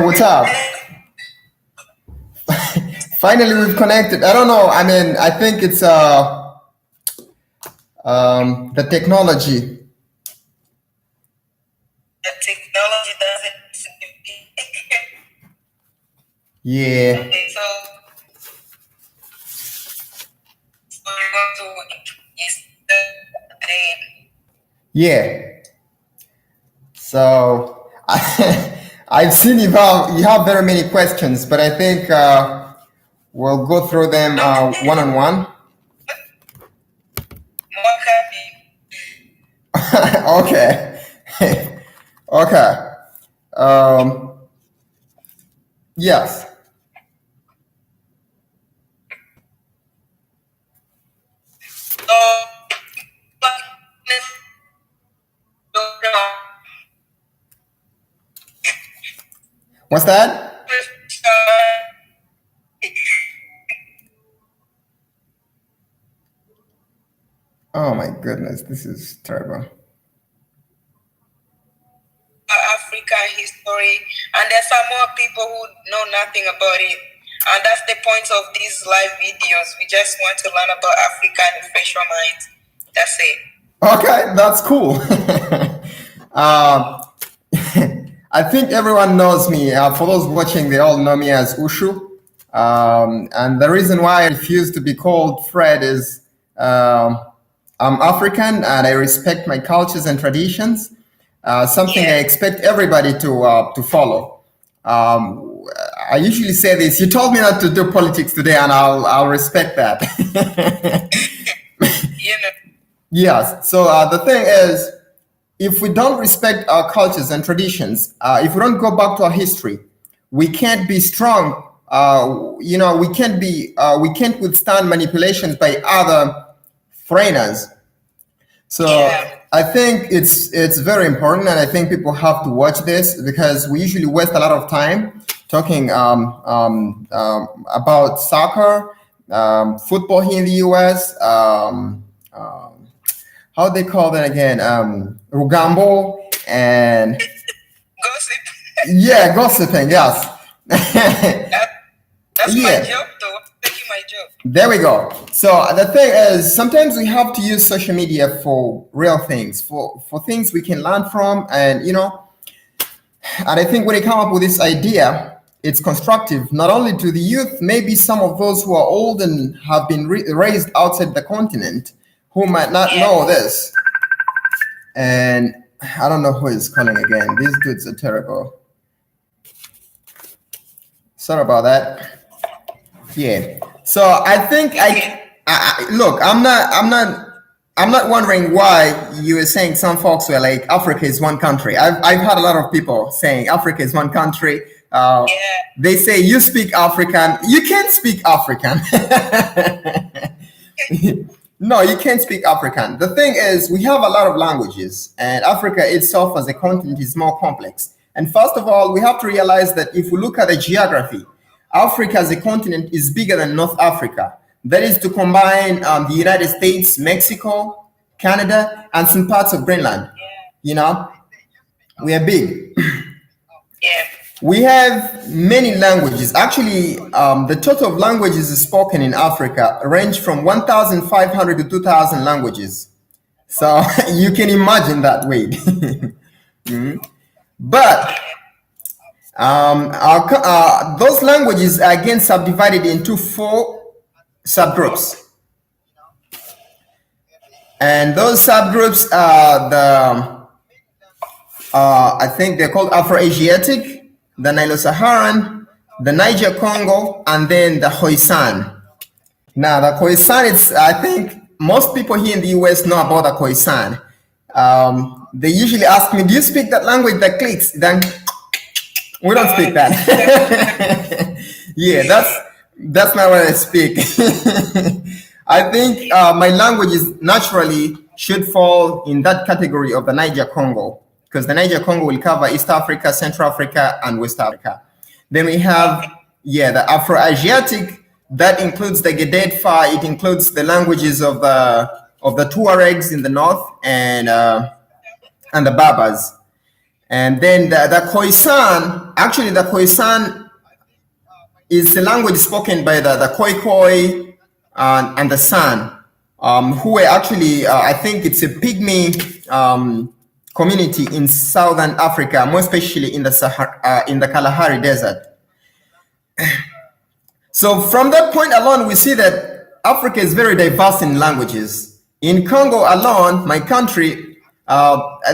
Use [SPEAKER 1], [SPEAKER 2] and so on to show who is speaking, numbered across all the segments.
[SPEAKER 1] What's up? Finally, we've connected. I don't know. I mean, I think it's the technology.
[SPEAKER 2] The technology doesn't.
[SPEAKER 1] Yeah.
[SPEAKER 2] Okay, so we want to introduce the name.
[SPEAKER 1] Yeah. So I've seen you have very many questions, but I think we'll go through them one on one.
[SPEAKER 2] More happy.
[SPEAKER 1] Okay. Okay. Yes.
[SPEAKER 2] So,
[SPEAKER 1] What's that? Oh my goodness, this is terrible.
[SPEAKER 2] Africa history, and there's some more people who know nothing about it. And that's the point of these live videos. We just want to learn about Africa and refresh our minds. That's it.
[SPEAKER 1] Okay, that's cool. I think everyone knows me. For those watching, they all know me as Ushu. And the reason why I refuse to be called Fred is I'm African and I respect my cultures and traditions. Something I expect everybody to follow. I usually say this. You told me not to do politics today, and I'll respect that.
[SPEAKER 2] You know.
[SPEAKER 1] Yes. So the thing is, if we don't respect our cultures and traditions, if we don't go back to our history, we can't be strong. We can't withstand manipulations by other foreigners. So
[SPEAKER 2] Yeah.
[SPEAKER 1] I think it's very important, and I think people have to watch this because we usually waste a lot of time talking about soccer, football here in the U.S. How they call that again? Rugambo and
[SPEAKER 2] Gossip.
[SPEAKER 1] yeah, gossiping. Yes.
[SPEAKER 2] That's
[SPEAKER 1] Yeah.
[SPEAKER 2] my job, though. I'm taking my job.
[SPEAKER 1] There we go. So the thing is, sometimes we have to use social media for real things, for things we can learn from, and and I think when you come up with this idea, it's constructive not only to the youth, maybe some of those who are old and have been raised outside the continent, who might not know this. And I don't know who is calling again. These dudes are terrible. Sorry about that. Yeah. So I think I look. I'm not wondering why you were saying some folks were like Africa is one country. I've had a lot of people saying Africa is one country.
[SPEAKER 2] Yeah.
[SPEAKER 1] They say you speak African. You can't speak African. No, you can't speak African. The thing is, we have a lot of languages, and Africa itself as a continent is more complex. And first of all, we have to realize that if we look at the geography, Africa as a continent is bigger than North Africa. That is to combine the United States, Mexico, Canada, and some parts of Greenland. We are big.
[SPEAKER 2] Yeah.
[SPEAKER 1] We have many languages. Actually, the total of languages spoken in Africa range from 1,500 to 2,000 languages. So you can imagine that way. But those languages are again subdivided into 4 subgroups. And those subgroups are I think they're called Afro-Asiatic, the Nilo-Saharan, the Niger-Congo, and then the Khoisan. Now, the Khoisan, I think most people here in the US know about the Khoisan. They usually ask me, do you speak that language that clicks? Then we don't speak that. Yeah, that's not what I speak. I think my languages naturally should fall in that category of the Niger-Congo, because the Niger-Congo will cover East Africa, Central Africa, and West Africa. Then we have, the Afro-Asiatic, that includes the Gededfa, it includes the languages of the Tuaregs in the north and the Babas. And then the Khoisan, actually the Khoisan is the language spoken by the Khoikhoi and the San, who were actually, I think it's a pygmy community in southern Africa, more especially in the Kalahari Desert. So from that point alone, we see that Africa is very diverse in languages. In Congo alone, my country,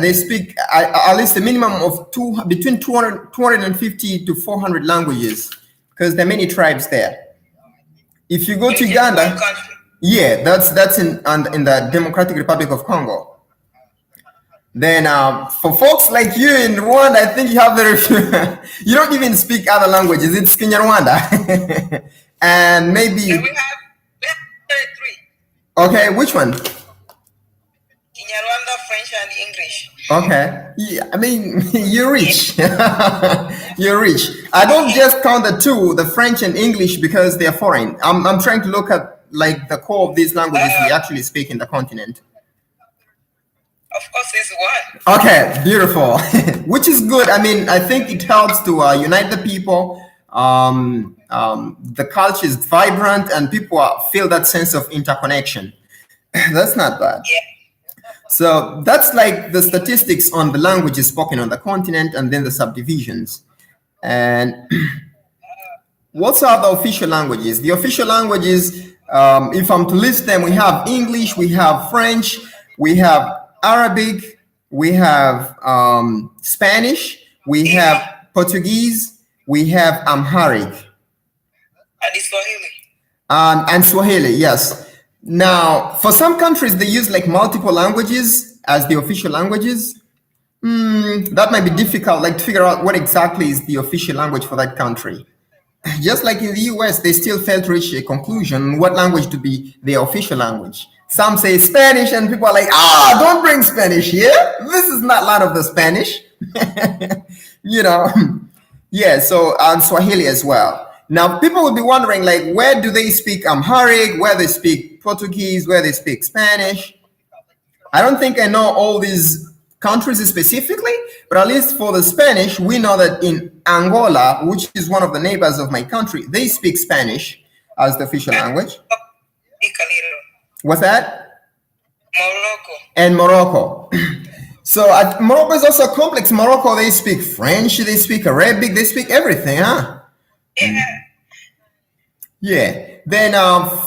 [SPEAKER 1] they speak at least a minimum of between 250 to 400 languages, because there are many tribes there. If you go to Uganda, yeah, that's in the Democratic Republic of Congo. Then for folks like you in Rwanda, I think you have very few. You don't even speak other languages. It's Kinyarwanda. And maybe.
[SPEAKER 2] Yeah, we have 3.
[SPEAKER 1] Okay, which one?
[SPEAKER 2] Kinyarwanda, French, and English.
[SPEAKER 1] Okay. Yeah, I mean, you're rich. You're rich. I don't just count the 2, the French and English, because they're foreign. I'm trying to look at like the core of these languages we actually speak in the continent.
[SPEAKER 2] Of course, it's 1.
[SPEAKER 1] Okay, beautiful. Which is good. I mean, I think it helps to unite the people. The culture is vibrant and people feel that sense of interconnection. That's not bad.
[SPEAKER 2] Yeah.
[SPEAKER 1] So that's like the statistics on the languages spoken on the continent and then the subdivisions. And what are the official languages? The official languages, if I'm to list them, we have English, we have French, we have Arabic, we have Spanish, we have Portuguese, we have Amharic.
[SPEAKER 2] And Swahili.
[SPEAKER 1] And Swahili, yes. Now, for some countries, they use like multiple languages as the official languages. That might be difficult, like to figure out what exactly is the official language for that country. Just like in the US, they still fail to reach a conclusion what language to be their official language. Some say Spanish, and people are like, don't bring Spanish here. This is not land of the Spanish. You know, yeah, so and Swahili as well. Now, people will be wondering, like, where do they speak Amharic, where they speak Portuguese, where they speak Spanish? I don't think I know all these countries specifically, but at least for the Spanish, we know that in Angola, which is one of the neighbors of my country, they speak Spanish as the official language. What's that?
[SPEAKER 2] Morocco.
[SPEAKER 1] And Morocco. So Morocco is also complex. Morocco, they speak French, they speak Arabic, they speak everything, huh?
[SPEAKER 2] Yeah.
[SPEAKER 1] Yeah. Then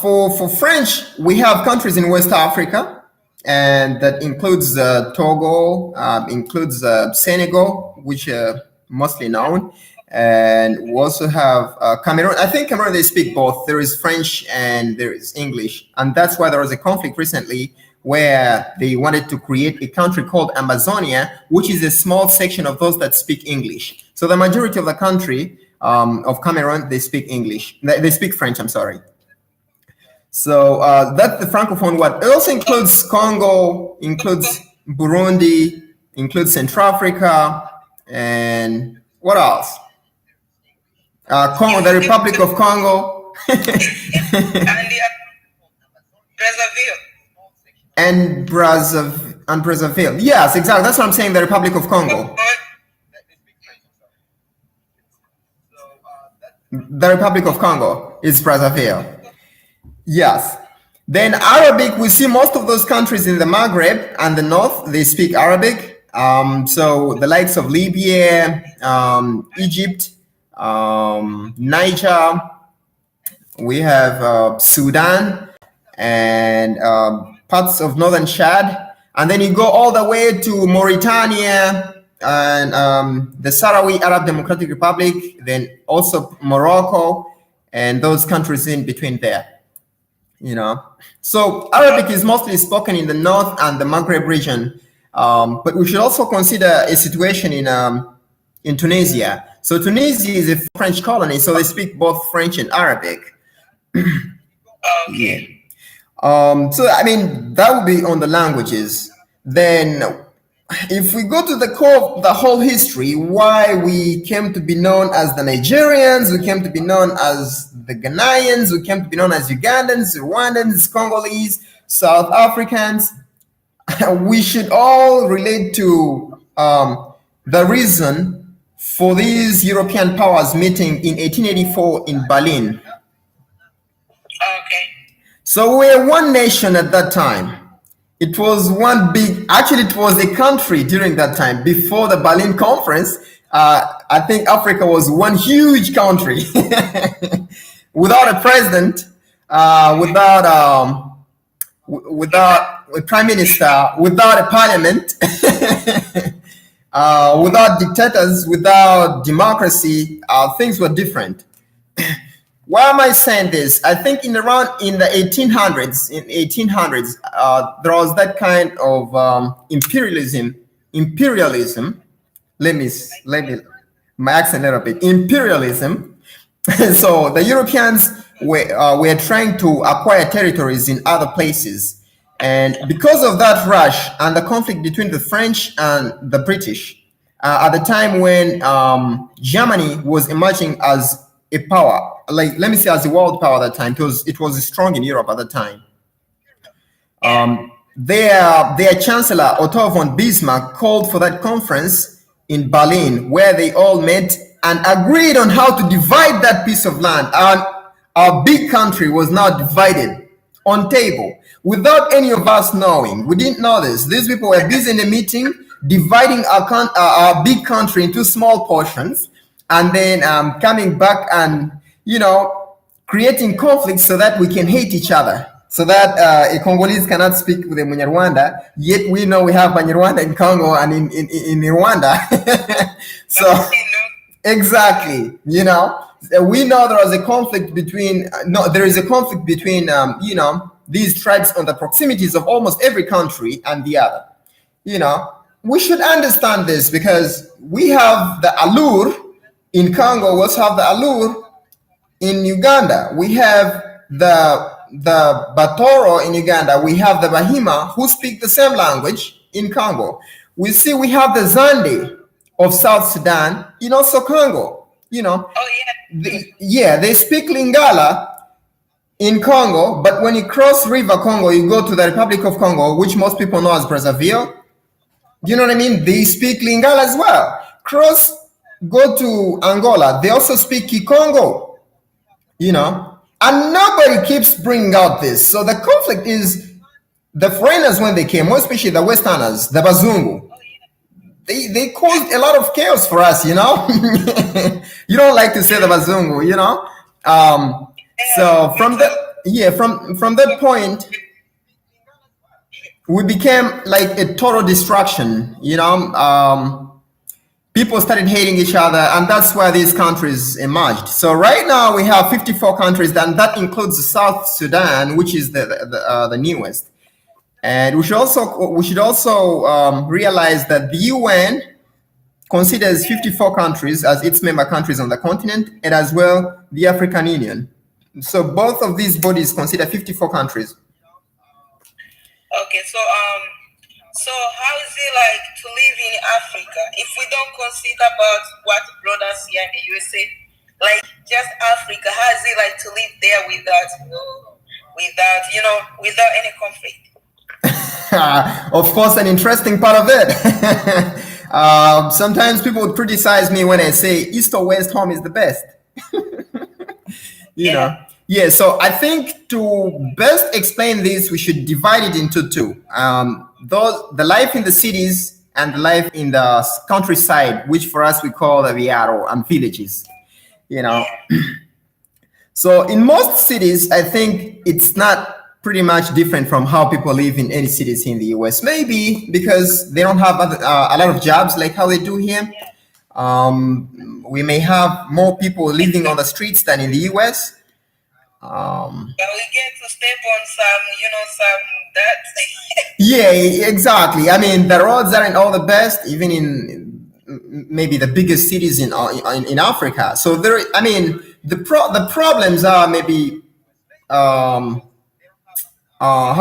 [SPEAKER 1] for French, we have countries in West Africa, and that includes Togo, includes Senegal, which are mostly known. And we also have Cameroon. I think Cameroon, they speak both. There is French and there is English. And that's why there was a conflict recently where they wanted to create a country called Amazonia, which is a small section of those that speak English. So the majority of the country of Cameroon, they speak English. They speak French, I'm sorry. So that's the Francophone word. It also includes Congo, includes Burundi, includes Central Africa, and what else? Congo, the Republic of Congo.
[SPEAKER 2] And Brazzaville.
[SPEAKER 1] And Brazzaville. Yes, exactly. That's what I'm saying, the Republic of Congo. The Republic of Congo is Brazzaville. Yes. Then Arabic, we see most of those countries in the Maghreb and the north, they speak Arabic. So the likes of Libya, Egypt, Niger, we have Sudan, and parts of northern Chad. And then you go all the way to Mauritania and the Sahrawi Arab Democratic Republic, then also Morocco, and those countries in between there. You know, so Arabic is mostly spoken in the north and the Maghreb region, but we should also consider a situation in Tunisia. So Tunisia is a French colony, so they speak both French and Arabic.
[SPEAKER 2] Okay.
[SPEAKER 1] Yeah. So I mean that would be on the languages. Then, if we go to the core of the whole history, why we came to be known as the Nigerians, we came to be known as the Ghanaians, we came to be known as Ugandans, Rwandans, Congolese, South Africans, we should all relate to the reason for these European powers meeting in 1884 in Berlin.
[SPEAKER 2] Okay.
[SPEAKER 1] So we were one nation at that time. It was one big, actually, it was a country during that time. Before the Berlin Conference, I think Africa was one huge country without a president, without a prime minister, without a parliament, without dictators, without democracy. Things were different. Why am I saying this? I think in the 1800s, there was that kind of imperialism. Let me my accent a little bit. Imperialism. So the Europeans were trying to acquire territories in other places, and because of that rush and the conflict between the French and the British, at the time when Germany was emerging as a power, like let me say as a world power at that time, because it was strong in Europe at the time. Their chancellor Otto von Bismarck called for that conference in Berlin, where they all met and agreed on how to divide that piece of land. Our big country was now divided on table without any of us knowing. We didn't know this. These people were busy in a meeting dividing our big country into small portions, and then coming back and creating conflicts so that we can hate each other, so that a Congolese cannot speak with a Munyarwanda, yet we know we have Banyarwanda in Congo and in Rwanda. So exactly, we know there is a conflict between these tribes on the proximities of almost every country and the other. We should understand this, because we have the Alur in Congo, we also have the Alur in Uganda. We have the Batoro in Uganda. We have the Bahima, who speak the same language in Congo. We have the Zande of South Sudan in also Congo. They speak Lingala in Congo, but when you cross River Congo, you go to the Republic of Congo, which most people know as Brazzaville. You know what I mean? They speak Lingala as well. Go to Angola, they also speak Kikongo, and nobody keeps bringing out this. So the conflict is the foreigners, when they came, more especially the Westerners, the Bazungu, they caused a lot of chaos for us, You don't like to say the Bazungu, So from that point, we became like a total destruction, people started hating each other, and that's where these countries emerged. So right now we have 54 countries, and that includes South Sudan, which is the newest. And we should also realize that the UN considers 54 countries as its member countries on the continent, and as well the African Union. So both of these bodies consider 54 countries.
[SPEAKER 2] Okay, so how is it like to live in Africa if we don't consider about what brought us here in the USA? Like just Africa, how is it like to live there without any conflict?
[SPEAKER 1] Of course, an interesting part of it. Sometimes people would criticize me when I say East or West, home is the best. Yeah, so I think to best explain this, we should divide it into two. The life in the cities and the life in the countryside, which for us we call the Viaro and villages. So in most cities, I think it's not pretty much different from how people live in any cities in the US. Maybe because they don't have a lot of jobs like how they do here. We may have more people living on the streets than in the US.
[SPEAKER 2] But we get to step on some that.
[SPEAKER 1] Yeah, exactly. I mean, the roads aren't all the best, even in maybe the biggest cities in Africa. So the problems are maybe how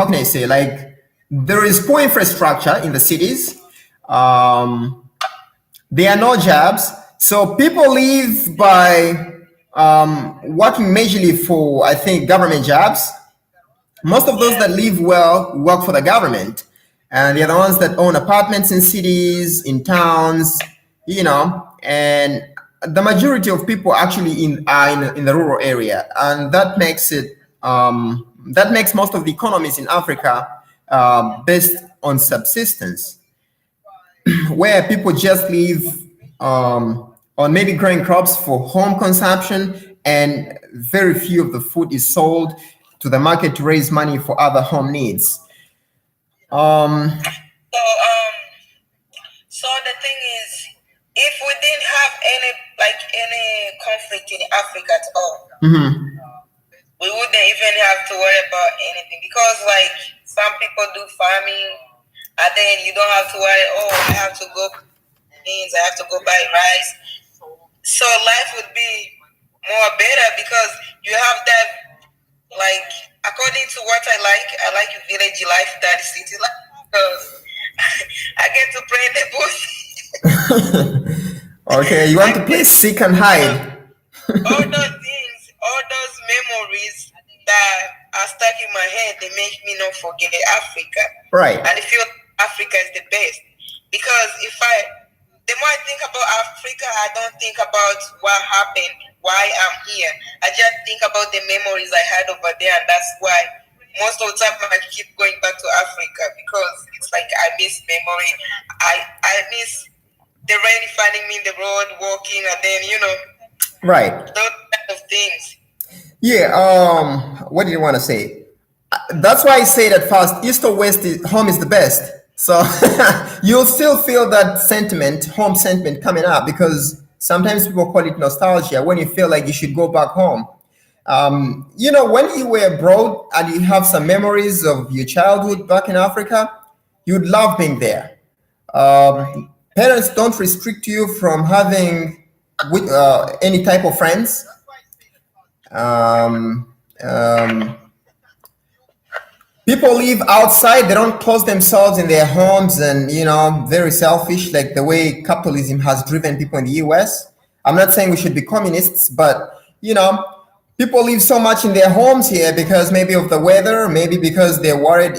[SPEAKER 1] can I say, like, there is poor infrastructure in the cities. There are no jobs, so people live by working majorly for, I think, government jobs. Most of those that live well work for the government, and they're the ones that own apartments in cities, in towns, and the majority of people actually in the rural area, and that makes most of the economies in Africa based on subsistence, where people just live on maybe growing crops for home consumption, and very few of the food is sold to the market to raise money for other home needs. Um,
[SPEAKER 2] So so the thing is, if we didn't have any conflict in Africa at all,
[SPEAKER 1] mhm.
[SPEAKER 2] we wouldn't even have to worry about anything, because like some people do farming and then you don't have to worry, oh, I have to go beans, I have to go buy rice. So life would be more better because you have that, like, according to what I like village life than city life, because I get to play in the bush.
[SPEAKER 1] Okay, you
[SPEAKER 2] I
[SPEAKER 1] want to play
[SPEAKER 2] get
[SPEAKER 1] seek and hide.
[SPEAKER 2] all those things, all those memories that are stuck in my head, they make me not forget Africa.
[SPEAKER 1] Right.
[SPEAKER 2] And I feel Africa is the best. Because the more I think about Africa, I don't think about what happened, why I'm here. I just think about the memories I had over there, and that's why most of the time I keep going back to Africa, because it's like I miss memory. I miss the rain finding me in the road, walking, and then
[SPEAKER 1] Right.
[SPEAKER 2] those kind of things.
[SPEAKER 1] Yeah. What do you want to say? That's why I say that first, east or west, home is the best. So you'll still feel that sentiment, home sentiment coming up, because sometimes people call it nostalgia when you feel like you should go back home. When you were abroad and you have some memories of your childhood back in Africa, you'd love being there. Parents don't restrict you from having any type of friends. Um, um, People live outside, they don't close themselves in their homes, and very selfish, like the way capitalism has driven people in the US. I'm not saying we should be communists, but people live so much in their homes here because maybe of the weather, maybe because they're worried,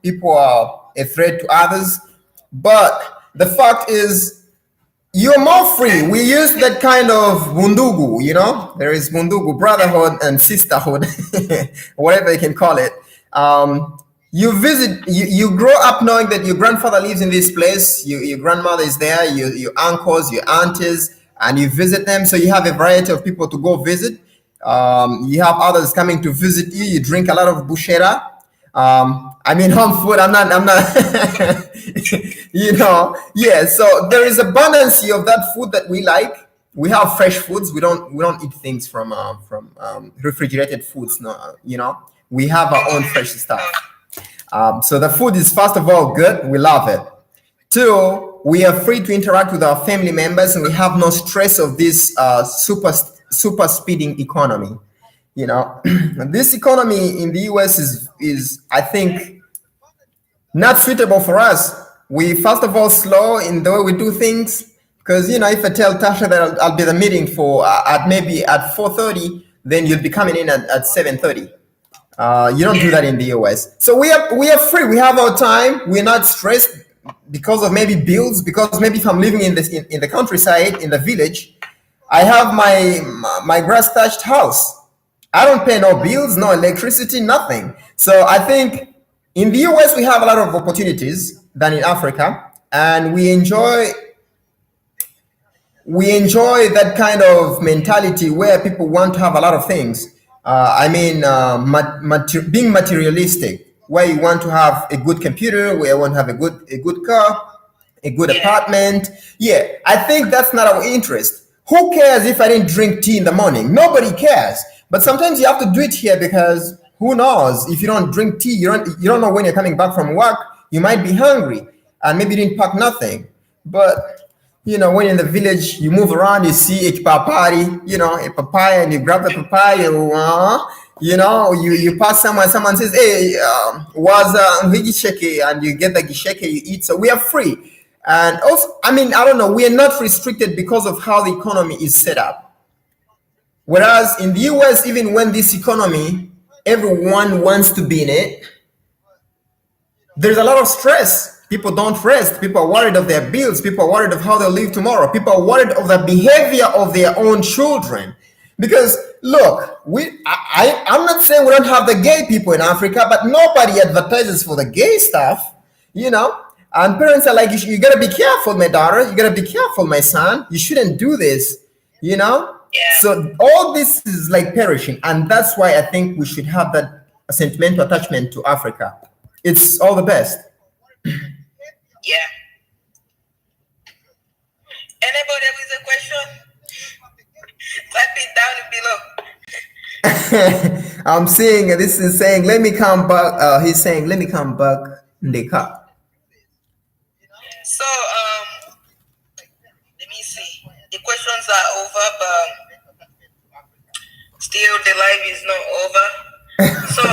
[SPEAKER 1] people are a threat to others. But the fact is, you're more free. We use that kind of bundugu, there is bundugu, brotherhood and sisterhood, whatever you can call it. You grow up knowing that your grandfather lives in this place, your grandmother is there, your uncles, your aunties, and you visit them. So you have a variety of people to go visit. You have others coming to visit you. You drink a lot of bushera. I mean, home food. I'm not. Yeah. So there is abundance of that food that we like. We have fresh foods. We don't eat things from refrigerated foods. No, we have our own fresh stuff. So the food is, first of all, good. We love it. Two, we are free to interact with our family members, and we have no stress of this super speeding economy. This economy in the US is I think not suitable for us. We first of all slow in the way we do things, because if I tell Tasha that I'll be the meeting for at maybe at 4:30, then you'll be coming in at 7:30. You don't do that in the US. So we are free. We have our time. We're not stressed because of maybe bills. Because maybe if I'm living in the countryside, in the village, I have my grass thatched house. I don't pay no bills, no electricity, nothing. So I think in the US we have a lot of opportunities than in Africa, and we enjoy that kind of mentality where people want to have a lot of things. Being materialistic, where you want to have a good computer, where you want to have a good car, a good apartment. Yeah, I think that's not our interest. Who cares if I didn't drink tea in the morning? Nobody cares. But sometimes you have to do it here, because who knows? If you don't drink tea, you don't know when you're coming back from work. You might be hungry, and maybe you didn't pack nothing. But when in the village, you move around, you see a papaya, a papaya, and you grab the papaya. You pass someone says, "Hey, was gisheke," and you get the gisheke, you eat. So we are free, and also, I don't know, we are not restricted because of how the economy is set up. Whereas in the US, even when this economy, everyone wants to be in it, there's a lot of stress. People don't rest. People are worried of their bills. People are worried of how they'll live tomorrow. People are worried of the behavior of their own children. Because look, I'm not saying we don't have the gay people in Africa, but nobody advertises for the gay stuff, you know. And parents are like, you gotta be careful, my daughter. You gotta be careful, my son. You shouldn't do this, you know.
[SPEAKER 2] Yeah.
[SPEAKER 1] So all this is like perishing, and that's why I think we should have that sentimental attachment to Africa. It's all the best.
[SPEAKER 2] Yeah. Anybody with a question? Type it down below.
[SPEAKER 1] I'm seeing this is saying, let me come back. He's saying, let me come back in the car.
[SPEAKER 2] So let me see. The questions are over, but still the live is not over. So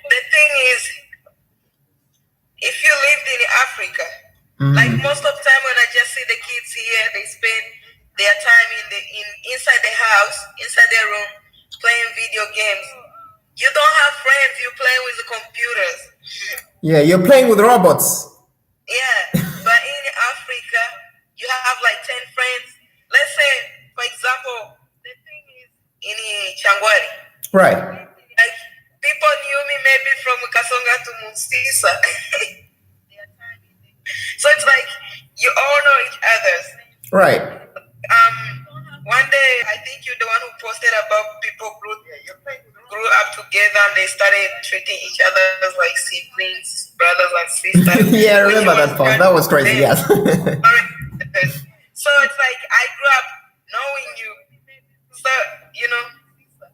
[SPEAKER 2] the thing is, if you lived in Africa, like most of the time when I just see the kids here, they spend their time inside the house, inside their room, playing video games. You don't have friends, you play with the computers.
[SPEAKER 1] Yeah, you're playing with robots.
[SPEAKER 2] Yeah, but in Africa, you have like 10 friends. Let's say, for example, the thing is in Changwari.
[SPEAKER 1] Right.
[SPEAKER 2] Like, people knew me maybe from Kasonga to Musisa. So it's like, you all know each other's.
[SPEAKER 1] Right.
[SPEAKER 2] One day, I think you're the one who posted about people grew up together and they started treating each other as like siblings, brothers and sisters.
[SPEAKER 1] Yeah, I remember that post. That was crazy, yes.
[SPEAKER 2] So it's like, I grew up knowing you. So, you know,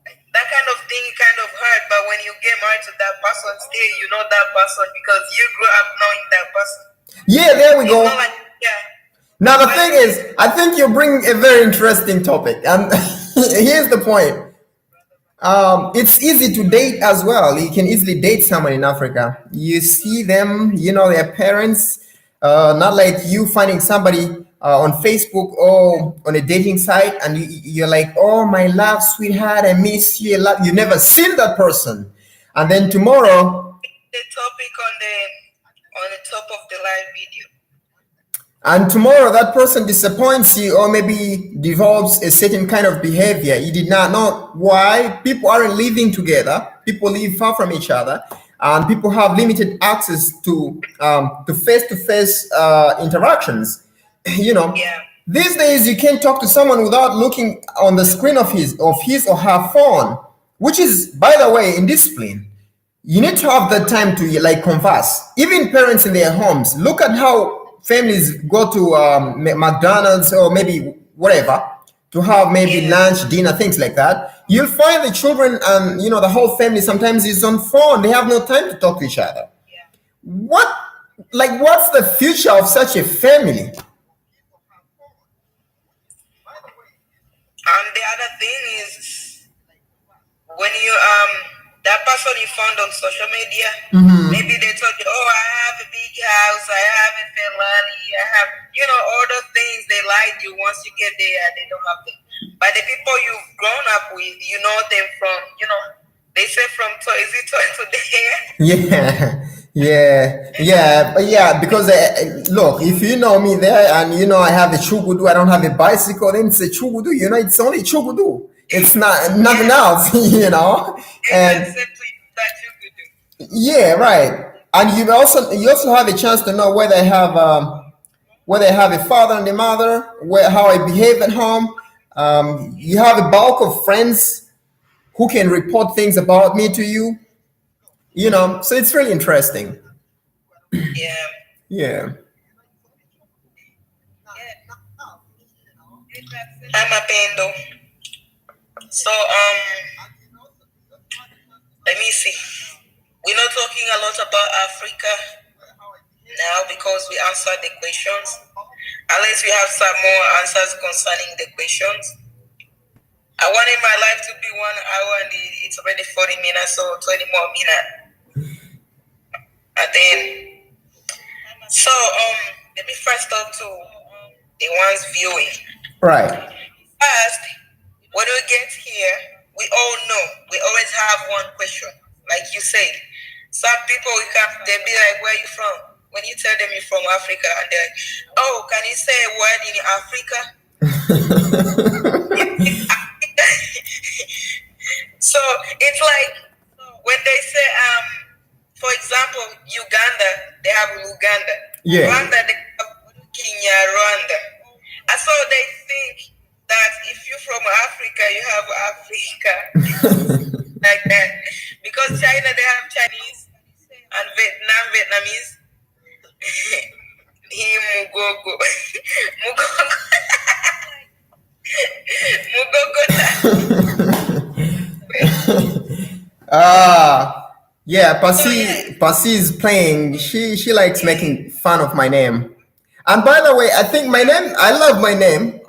[SPEAKER 2] that kind of thing kind of hurt. But when you get married to that person, still you know that person because you grew up knowing that person.
[SPEAKER 1] Yeah, there we go.
[SPEAKER 2] Like, yeah.
[SPEAKER 1] Now the thing is, I think you bring a very interesting topic, and here's the point. It's easy to date as well. You can easily date someone in Africa. You see them, you know, their parents, not like you finding somebody on Facebook or on a dating site, and you're like, oh, my love, sweetheart, I miss you a lot. You've never seen that person. And then tomorrow,
[SPEAKER 2] The topic on the top of the live video.
[SPEAKER 1] and tomorrow that person disappoints you or maybe develops a certain kind of behavior. You did not know why. People aren't living together. People live far from each other, and people have limited access to face-to-face interactions. You know,
[SPEAKER 2] Yeah.
[SPEAKER 1] these days you can't talk to someone without looking on the screen of his or her phone, which is, by the way, indiscipline. You need to have the time to like converse. Even parents in their homes, look at how families go to McDonald's or maybe whatever to have maybe lunch, dinner, things like that. You'll find the children and you know the whole family sometimes is on phone. They have no time to talk to each other. What's the future of such a family?
[SPEAKER 2] And the other thing is, when you that person you found on social media, maybe they told you, oh, I have a big house, I have a Ferrari, I have, you know, all those things. They lied you. Once you get there, they don't have them. But the people you've grown up with, you know them from, you know, they say from toy to the hair.
[SPEAKER 1] Yeah, because look, if you know me there and you know I have a chugudu, I don't have a bicycle, then it's a chugudu, you know, it's only chugudu. It's not nothing else, you know. And yeah, right. And you also have a chance to know whether I have a father and a mother, how I behave at home. You have a bulk of friends who can report things about me to you. You know, so it's really interesting.
[SPEAKER 2] Yeah.
[SPEAKER 1] Yeah.
[SPEAKER 2] I'm a pendo. So let me see. We're not talking a lot about Africa now because we answered the questions. Unless we have some more answers concerning the questions. I wanted my life to be 1 hour and it's already 40 minutes, so 20 more minutes. And then, so let me first talk to the ones viewing.
[SPEAKER 1] Right.
[SPEAKER 2] First, when we get here, we all know we always have one question. Like you said, Some people will come, they'll be like, "Where are you from?" When you tell them you're from Africa, and they're like, "Oh, can you say a word in Africa?" So it's like when they say, for example, Uganda, they have Uganda.
[SPEAKER 1] Yeah.
[SPEAKER 2] Rwanda, they have Kinyarwanda. And so they think that if you're from Africa, you have Africa. Like that. Because China, they have Chinese, and Vietnam, Vietnamese. Mugogo.
[SPEAKER 1] Yeah, Pasi is playing. She likes making fun of my name. And by the way, I think my name, I love my name.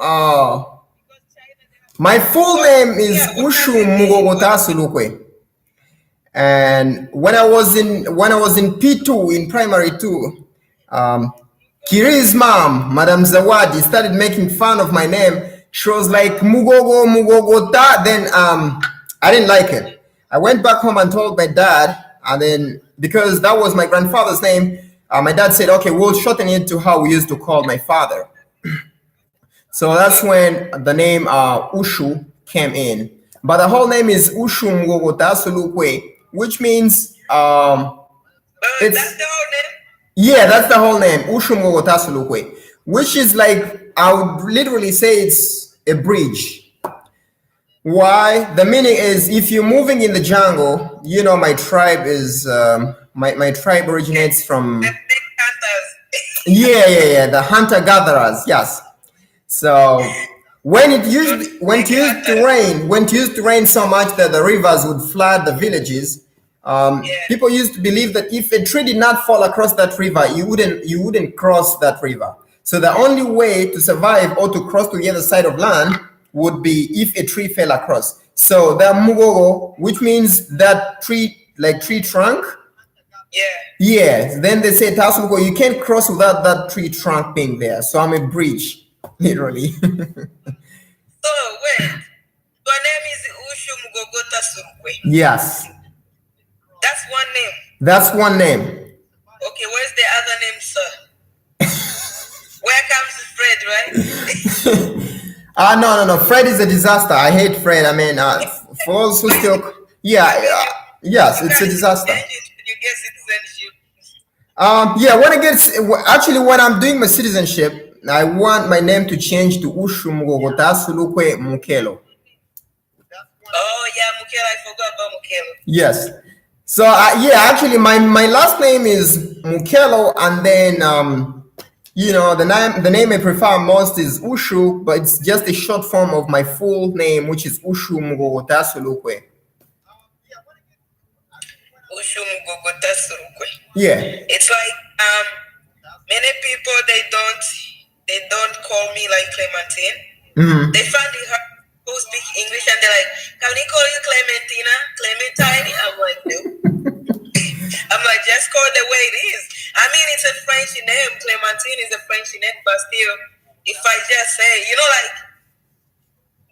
[SPEAKER 1] My full name is Ushu Mugogota Sulukwe. And when I was in P2 in primary 2, Kiri's mom, Madam Zawadi, started making fun of my name. She was like Mugogo Mugogota. Then I didn't like it. I went back home and told my dad, and then because that was my grandfather's name, my dad said, "Okay, we'll shorten it to how we used to call my father." So that's when the name Ushu came in. But the whole name is Ushu Mugogota Sulukwe, which means
[SPEAKER 2] that's the whole name?
[SPEAKER 1] Yeah, that's the whole name, Ushu Mugogota Sulukwe, which is like, I would literally say it's a bridge. Why? The meaning is, if you're moving in the jungle, you know, my tribe is my tribe originates from
[SPEAKER 2] The big hunters.
[SPEAKER 1] yeah, the hunter gatherers. Yes. So when it used to rain so much that the rivers would flood the villages, people used to believe that if a tree did not fall across that river, you wouldn't cross that river. So the only way to survive or to cross to the other side of land would be if a tree fell across. So the Mugogo, which means that tree, like tree trunk.
[SPEAKER 2] Yeah.
[SPEAKER 1] Yes. Then they say Tasugo, you can't cross without that tree trunk being there. So I'm a bridge, literally.
[SPEAKER 2] So wait, your name is Ushu Mugogota Sulukwe.
[SPEAKER 1] Yes.
[SPEAKER 2] That's one name.
[SPEAKER 1] That's one name.
[SPEAKER 2] Okay, where's the other name, sir? Where comes Fred, right?
[SPEAKER 1] No. Fred is a disaster. I hate Fred. I mean, for those who still, yes, it's a disaster.
[SPEAKER 2] You get citizenship.
[SPEAKER 1] When I'm doing my citizenship, I want my name to change to Ushu Mugogota Sulukwe Mukelo.
[SPEAKER 2] Oh yeah, Mukelo. I forgot about Mukelo.
[SPEAKER 1] Yes. So actually, my last name is Mukelo, and then the name I prefer most is Ushu, but it's just a short form of my full name, which is Ushu Mugogota Sulukwe.
[SPEAKER 2] Ushu Mugogota Sulukwe.
[SPEAKER 1] Yeah.
[SPEAKER 2] It's like many people they don't call me like Clementine.
[SPEAKER 1] Mm-hmm.
[SPEAKER 2] They find it hard to speak English, and they're like, "Can we call you Clementina, Clementine?" I'm like, no. I'm like, just call it the way it is. I mean, it's a French name. Clementine is a French name, but still, if I just say, like,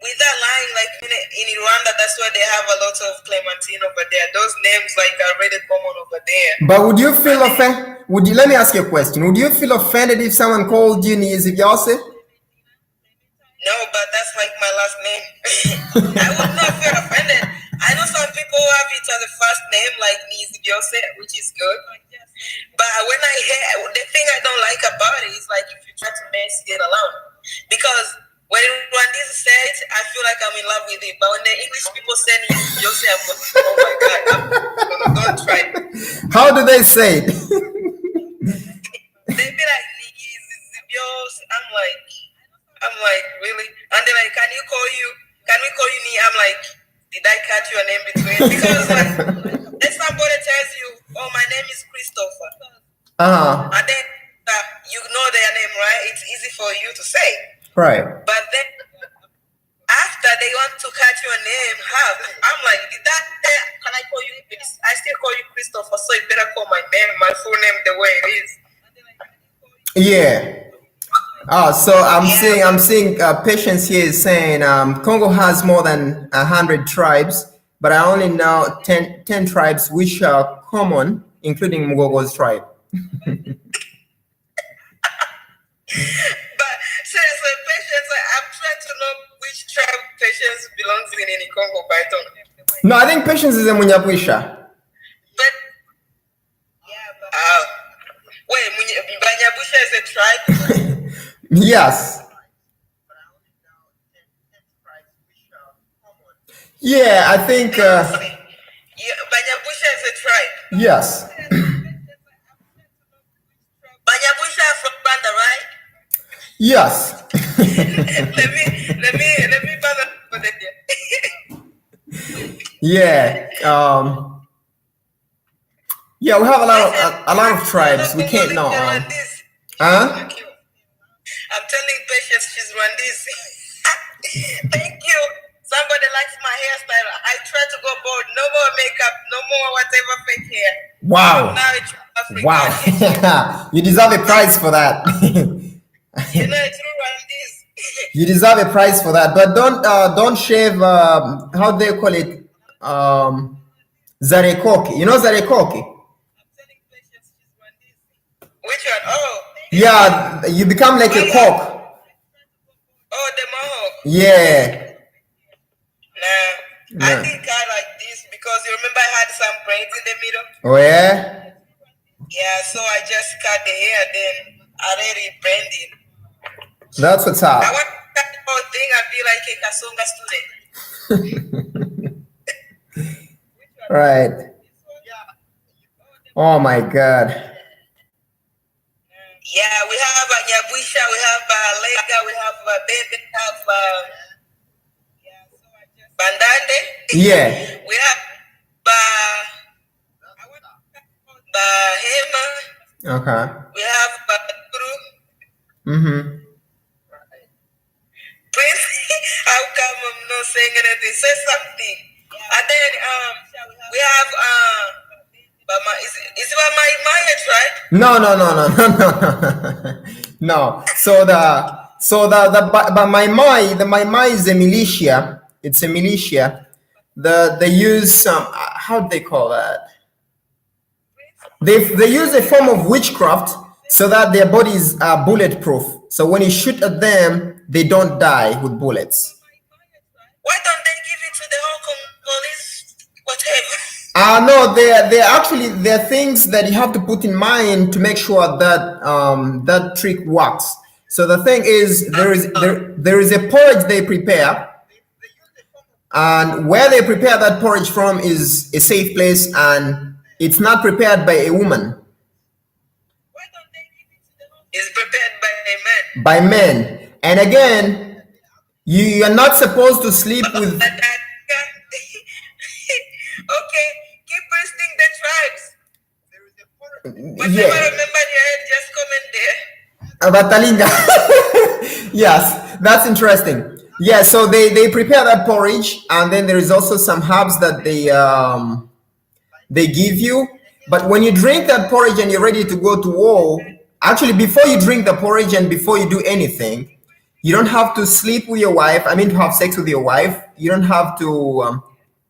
[SPEAKER 2] without lying, like in Rwanda, that's why they have a lot of Clementine over there. Those names, like, are really common over there.
[SPEAKER 1] But would you feel offended? Let me ask you a question. Would you feel offended if someone called you Niyizibyose?
[SPEAKER 2] No, but that's like my last name. I would not feel offended. I know some people who have it as a first name, like Niyizibyose, which is good. But when I hear, the thing I don't like about it is like if you try to mess it around. Because when Rwandese say it, I feel like I'm in love with it. But when the English people say Niyizibyose, I'm like, oh my God, don't try it.
[SPEAKER 1] How do they say it?
[SPEAKER 2] They be like, Niyizibyose. I'm like, really? And they're like, can we call you Ni? I'm like, did I catch your name between? Because like, if somebody tells you, oh, my name is Christopher. And then you know their name, right? It's easy for you to say.
[SPEAKER 1] Right.
[SPEAKER 2] But then after they want to catch your name, I'm like, can I call you? I still call you Christopher, so you better call my name, my full name the way it is.
[SPEAKER 1] Yeah. So I'm seeing Patience here is saying Congo has more than 100 tribes, but I only know 10 tribes which are common, including Mugogo's tribe.
[SPEAKER 2] But seriously, Patience, I'm trying to know which tribe Patience belongs in Congo, but I don't know.
[SPEAKER 1] No, I think Patience is a Munyapwisha.
[SPEAKER 2] But wait, Banyabusha is a tribe?
[SPEAKER 1] Yes. Yeah, I think.
[SPEAKER 2] Banyabusha is a tribe.
[SPEAKER 1] Yes.
[SPEAKER 2] Banyabusha from Banda, right?
[SPEAKER 1] Yes.
[SPEAKER 2] let me bother with it.
[SPEAKER 1] Yeah. Yeah, we have a lot of tribes. We can't know.
[SPEAKER 2] I'm telling Patience she's Rwandese. Thank you. Somebody likes my hairstyle. I try to go bold. No more makeup. No more whatever fake hair.
[SPEAKER 1] Wow.
[SPEAKER 2] Now it's African.
[SPEAKER 1] Wow. You deserve a prize for that.
[SPEAKER 2] You know, it's Rwandese.
[SPEAKER 1] You deserve a prize for that. But don't shave. How do they call it? Zarekoki. You know Zarekoki?
[SPEAKER 2] Which one? Oh.
[SPEAKER 1] Yeah, you become like a cock.
[SPEAKER 2] Oh, the mohawk.
[SPEAKER 1] Yeah.
[SPEAKER 2] Nah, I think I like this because you remember I had some braids in the middle.
[SPEAKER 1] Oh yeah.
[SPEAKER 2] Yeah, so I just cut the hair, then I already branded.
[SPEAKER 1] That's what's up.
[SPEAKER 2] I want to cut the whole thing and be like a Kasonga student.
[SPEAKER 1] Right. Oh my God.
[SPEAKER 2] Yeah, we have Nyabwisha, we have Lega, we have Bebe, we have Bandande.
[SPEAKER 1] Yeah.
[SPEAKER 2] We have Bahema.
[SPEAKER 1] Okay.
[SPEAKER 2] We have Guru.
[SPEAKER 1] Mm-hmm.
[SPEAKER 2] Prince, how come I'm not saying anything? Say something. And then we have Bama. Is it Bama Maya tribe?
[SPEAKER 1] No. The Mai is a militia. It's a militia. They use some, how do they call that? They use a form of witchcraft so that their bodies are bulletproof. So when you shoot at them, they don't die with bullets.
[SPEAKER 2] Why don't they give it to the Hong Kong police? Whatever.
[SPEAKER 1] No, there are things that you have to put in mind to make sure that that trick works. So the thing is, there is a porridge they prepare, and where they prepare that porridge from is a safe place, and it's not prepared by a woman.
[SPEAKER 2] Why don't they give it to the Hong Kong? It's prepared by a man.
[SPEAKER 1] By men, and again, you are not supposed to sleep with.
[SPEAKER 2] Okay, keep listing the tribes. Whatever
[SPEAKER 1] Yeah.
[SPEAKER 2] remember your head, just comment there.
[SPEAKER 1] Batalinga. Yes, that's interesting. Yeah, so they prepare that porridge, and then there is also some herbs that they give you. But when you drink that porridge and you're ready to go to war, actually before you drink the porridge and before you do anything, you don't have to sleep with your wife. I mean, to have sex with your wife. You don't have to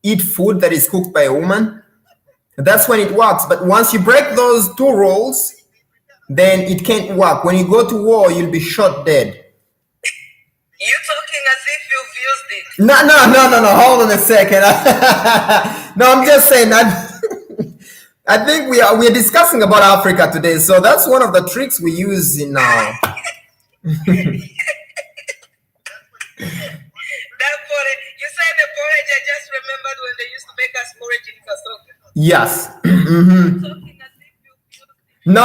[SPEAKER 1] eat food that is cooked by a woman. That's when it works. But once you break those two rules, then it can't work. When you go to war, you'll be shot dead.
[SPEAKER 2] You're talking as if you've used it.
[SPEAKER 1] No. Hold on a second. No, I'm just saying that. I think we are discussing about Africa today, so that's one of the tricks we use in.
[SPEAKER 2] That porridge, you said the porridge. I just remembered when they used to make us porridge in Kasoka.
[SPEAKER 1] Yes.
[SPEAKER 2] Talking as if you've used it.
[SPEAKER 1] No.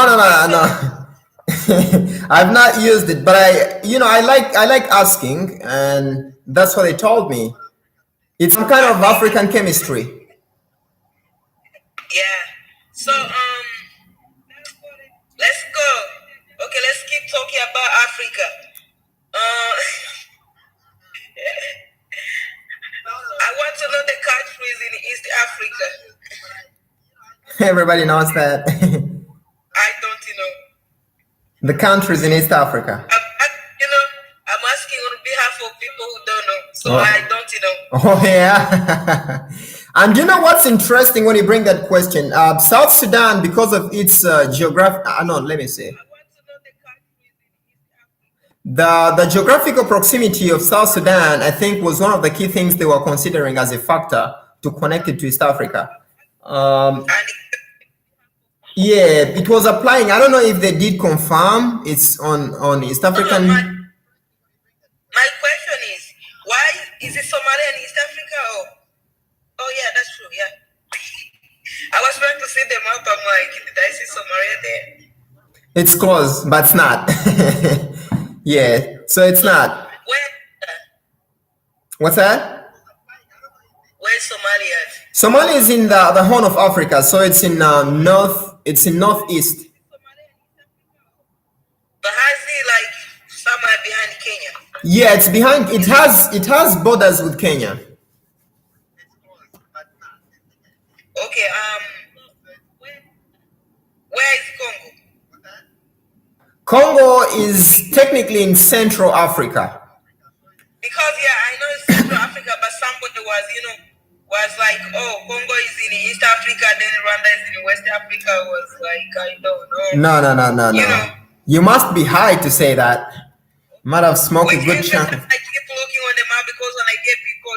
[SPEAKER 1] I've not used it, but I like asking, and that's what they told me. It's some kind of African chemistry.
[SPEAKER 2] Yeah. So let's go. Okay, let's keep talking about Africa. I want to know the countries in East Africa.
[SPEAKER 1] Everybody knows that.
[SPEAKER 2] I don't know.
[SPEAKER 1] The countries in East Africa.
[SPEAKER 2] I'm asking on behalf of people who don't know. So
[SPEAKER 1] Oh.
[SPEAKER 2] I don't know.
[SPEAKER 1] Oh yeah. And you know what's interesting when you bring that question? South Sudan, because of its geographic, no, let me say,
[SPEAKER 2] I want to know the countries in East Africa.
[SPEAKER 1] the geographical proximity of South Sudan, I think, was one of the key things they were considering as a factor to connect it to East Africa.
[SPEAKER 2] And
[SPEAKER 1] Yeah, it was applying. I don't know if they did confirm it's on East African.
[SPEAKER 2] my question is, why is it Somalia and East Africa? Oh yeah, that's true. Yeah. I was trying to see the map. I'm like, did I see Somalia there?
[SPEAKER 1] It's close, but it's not. Yeah, so it's not.
[SPEAKER 2] Where?
[SPEAKER 1] What's that?
[SPEAKER 2] Where's Somalia?
[SPEAKER 1] Somalia is in the Horn of Africa, so it's in north. It's in northeast.
[SPEAKER 2] But how's it like somewhere behind Kenya?
[SPEAKER 1] Yeah, it's behind. It has borders with Kenya.
[SPEAKER 2] Okay. Where is Congo?
[SPEAKER 1] Congo is technically in Central Africa.
[SPEAKER 2] Because I know it's Central Africa, but somebody was like, oh, Congo is in East Africa, then Rwanda is in West Africa. Was like, I don't know.
[SPEAKER 1] No. You must be high to say that. Might have smoked a good chunk.
[SPEAKER 2] I keep looking on the map because when I get people,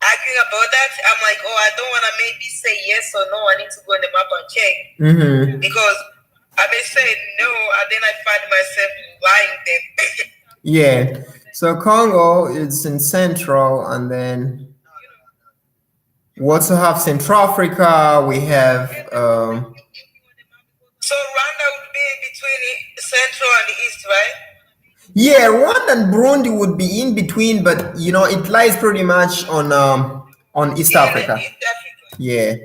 [SPEAKER 2] arguing about that, I'm like, oh, I don't want to maybe say yes or no. I need to go on the map and check.
[SPEAKER 1] Mm-hmm.
[SPEAKER 2] Because I may say no, and then I find myself lying then.
[SPEAKER 1] Yeah. So Congo is in Central, and then we also have Central Africa. We have.
[SPEAKER 2] So Rwanda would be between the Central and the East, right?
[SPEAKER 1] Yeah, Rwanda and Burundi would be in between, but it lies pretty much on East Africa.
[SPEAKER 2] East Africa.
[SPEAKER 1] Yeah.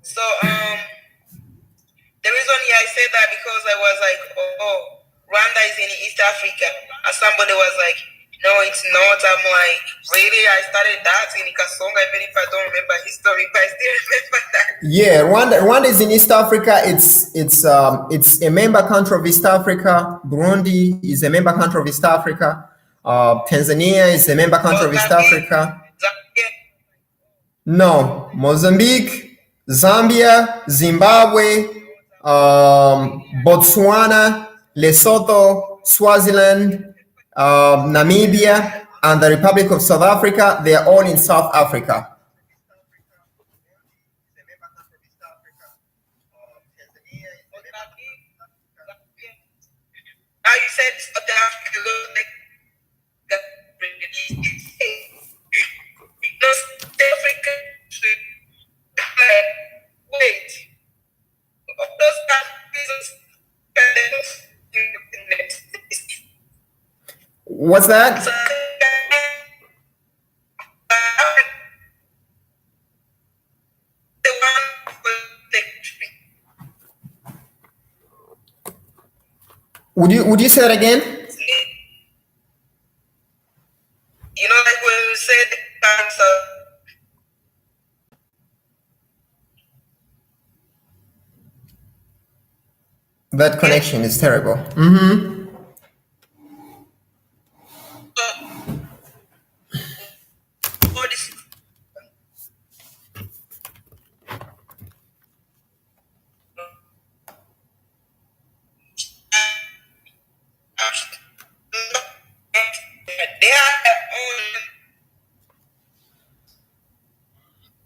[SPEAKER 2] So the reason I said that because I was like, oh, Rwanda is in East Africa, and somebody was like, no, it's not. I'm like, really? I started that in Kasonga, even if I don't remember history, but I still remember that.
[SPEAKER 1] Yeah, Rwanda is in East Africa. It's a member country of East Africa. Burundi is a member country of East Africa. Tanzania is a member country of East Africa.
[SPEAKER 2] Zambia.
[SPEAKER 1] No, Mozambique, Zambia, Zimbabwe, Botswana, Lesotho, Swaziland, Namibia, and the Republic of South Africa. They are all in South Africa.
[SPEAKER 2] Now you said South Africa looks like South Africa. Wait, of those countries.
[SPEAKER 1] What's that? Would you say that again?
[SPEAKER 2] Like when you said cancer.
[SPEAKER 1] That connection is terrible. Mm-hmm.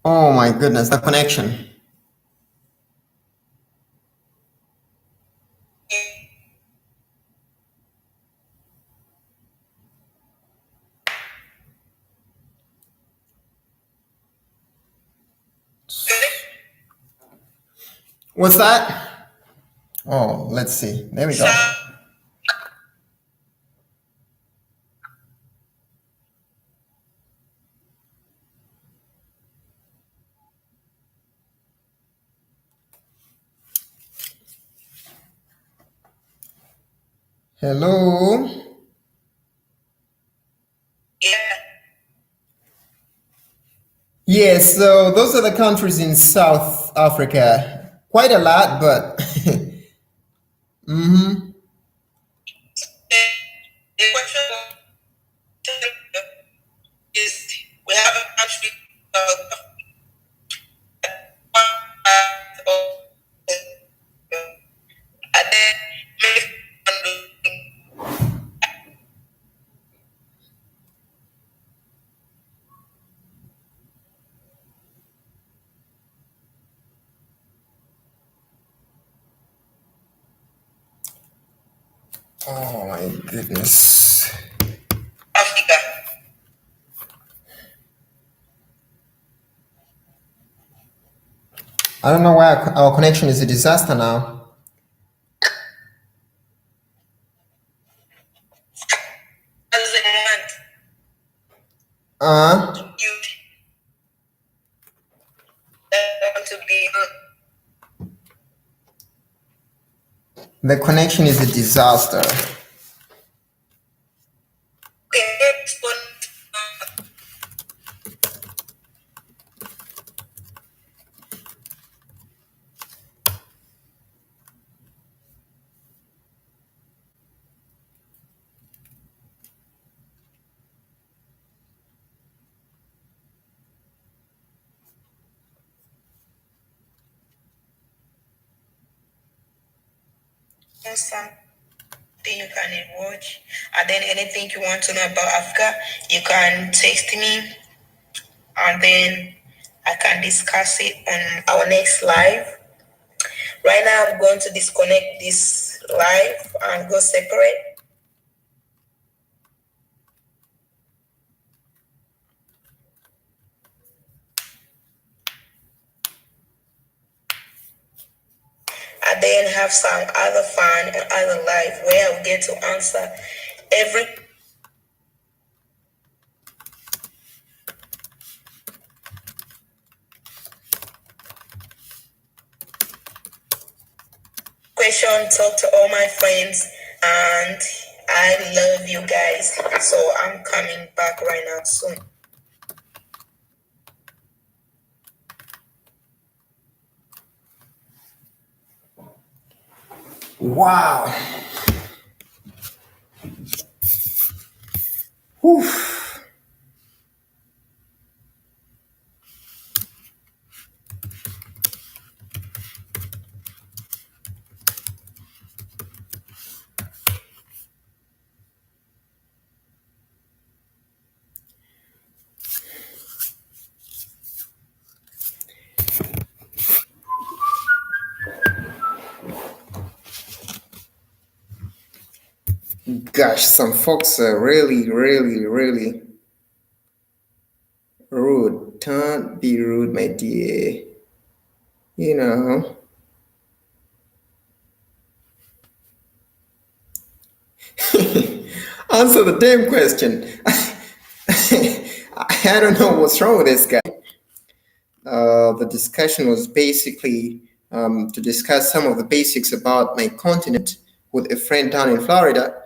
[SPEAKER 1] Oh my goodness, the connection. What's that? Oh, let's see. There we go. Hello. Yeah, so those are the countries in South Africa. Quite a lot, but
[SPEAKER 2] The question have a country and then
[SPEAKER 1] Oh my goodness.
[SPEAKER 2] Africa.
[SPEAKER 1] I don't know why our connection is a disaster now.
[SPEAKER 2] As a moment, you want to be
[SPEAKER 1] The connection is a disaster.
[SPEAKER 2] something you can watch, and then anything you want to know about Africa, you can text me, and then I can discuss it on our next live. Right now, I'm going to disconnect this live and go separate. And then have some other fun and other live where I'll get to answer every question, talk to all my friends, and I love you guys. So I'm coming back right now soon.
[SPEAKER 1] Wow. Whew. Gosh, some folks are really, really, really rude. Don't be rude, my dear. You know. Answer the damn question. I don't know what's wrong with this guy. The discussion was basically to discuss some of the basics about my continent with a friend down in Florida.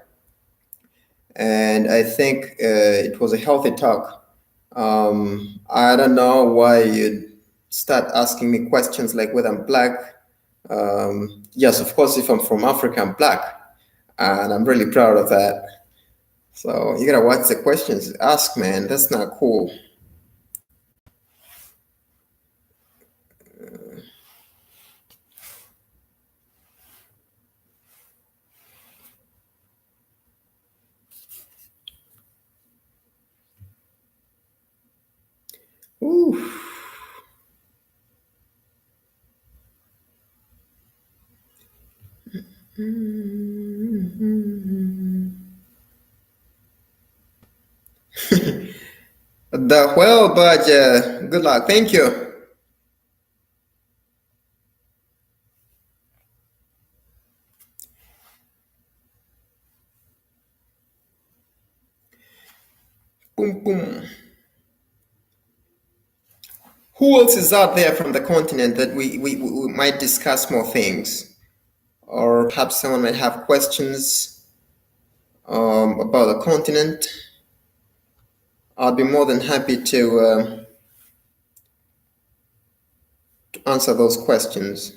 [SPEAKER 1] And I think it was a healthy talk. I don't know why you'd start asking me questions like whether I'm black. Yes, of course, if I'm from Africa, I'm black. And I'm really proud of that. So you gotta watch the questions. Ask, man. That's not cool. Ooh. The whale badger. Good luck. Thank you. Boom, boom. Who else is out there from the continent that we might discuss more things? Or perhaps someone might have questions about the continent. I'll be more than happy to answer those questions.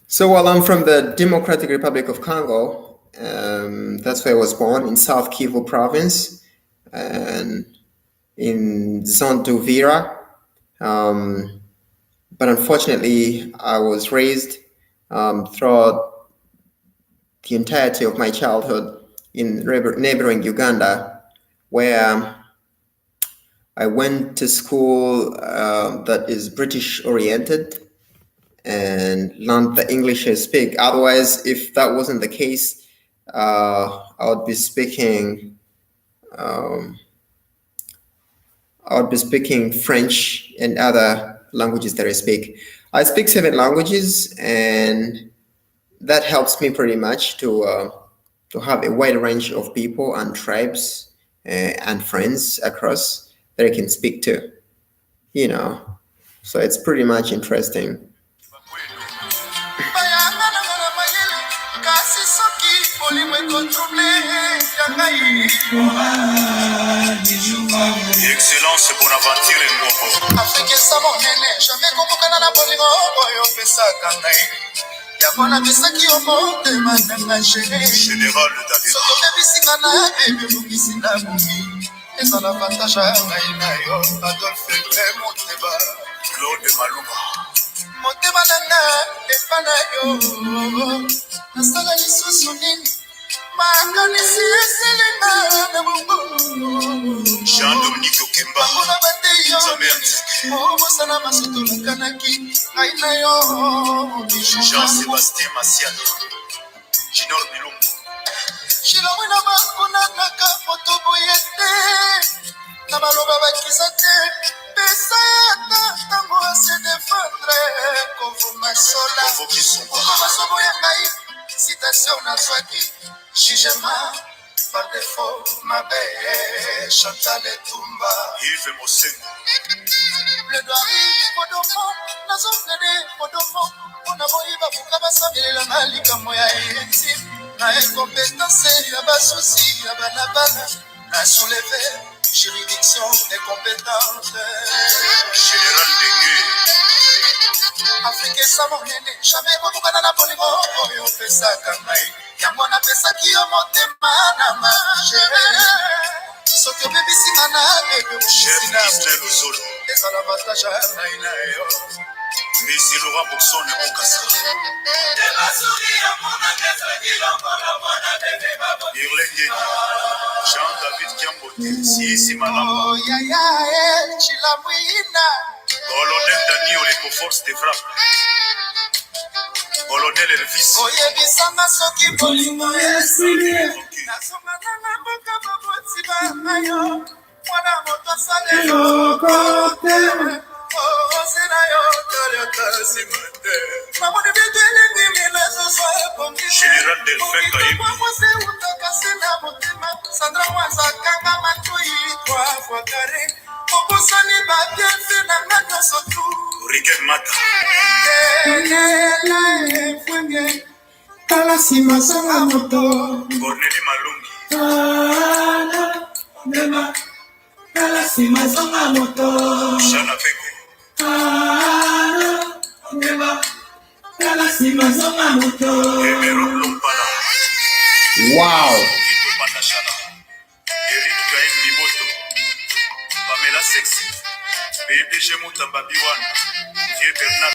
[SPEAKER 1] So, while I'm from the Democratic Republic of Congo, That's where I was born, in South Kivu province, and in Zone Duvira. Um, but unfortunately, I was raised throughout the entirety of my childhood in neighboring Uganda, where I went to school that is British oriented and learned the English I speak. Otherwise, if that wasn't the case, I would be speaking French and other languages that I speak. I speak 7 languages, and that helps me pretty much to have a wide range of people and tribes and friends across that I can speak to. You know, so it's pretty much interesting.
[SPEAKER 3] Excellence Bonaventure Ngombo. Afrique eza monene, jamais kokokana na bolingo oyo opesaka ngai. Yango napesaki yo motema na nga Général David. Soki obebisinga na bebe olukisi na bumi. Eza na avantage ya ngai na yo, Adolphe Moteba. Claude Maluma. Motema na nga epa na yo. Nasala lisusu nini? Makanisi eselinga na bongo. Jean-Dominique Okemba. Mosala masuto nakanaki ngai na yo. Jean-Sébastien Masiano. Junior Bilumbu. Shilomwe na bakuna naka moto boye te. Na baloba bakisa te. Pesa yata tango ase defendre. Kovuma sola. Kovuma sobo ya ngai. Citation nazwaki. Jugement par défaut, ma belle Chantal Etumba. Yves Mosengo. Plaidoirie, Podomo, Nazofede, Podomo, Onaboiba, Bukabasabela, Malika Moya, na incompétence, ya basusi, ya banabana, na soulever, juridiction incompétente. Général Dengue. Afrique eza monene, jamais kokokana na bolingo oyo opesaka ngai. Yango napesaki yo motema na magere. Soki obebisinga na bebe okusina eza na avantage ya ngai na yo. Messi Laurent Boxon ne Bokassa. Irlenge Jean-David Kiambote Sisi Malamba. Chilamwina. Colonel Daniel Ecoforce de frappe. Colonel Elvis. Oyebisanga soki bolingo esili. Nasomana na mboka boboti bamayo. Mwana moto asale lokote. Osina yo tolyo kasimate. Mamoni bitu elingi milezo so epongi. Général Delphin Kayebi. Mwase utakasina motema. Sandra Mwanza kanga matui. 3 fois carré. Obosani babienfe na ngano sotu. Rigen Mata.
[SPEAKER 1] Kala sima sanga moto.
[SPEAKER 3] Corneli Malungi.
[SPEAKER 1] Kala sima sanga moto.
[SPEAKER 3] Shana Beko.
[SPEAKER 1] Kala sima sanga moto.
[SPEAKER 3] Emero Lompala.
[SPEAKER 1] Wow.
[SPEAKER 3] Kito Pandashana. Eric Kaim Liboto. Pamela Sexy. PDG Mutamba Biwana. Vieux Bernard.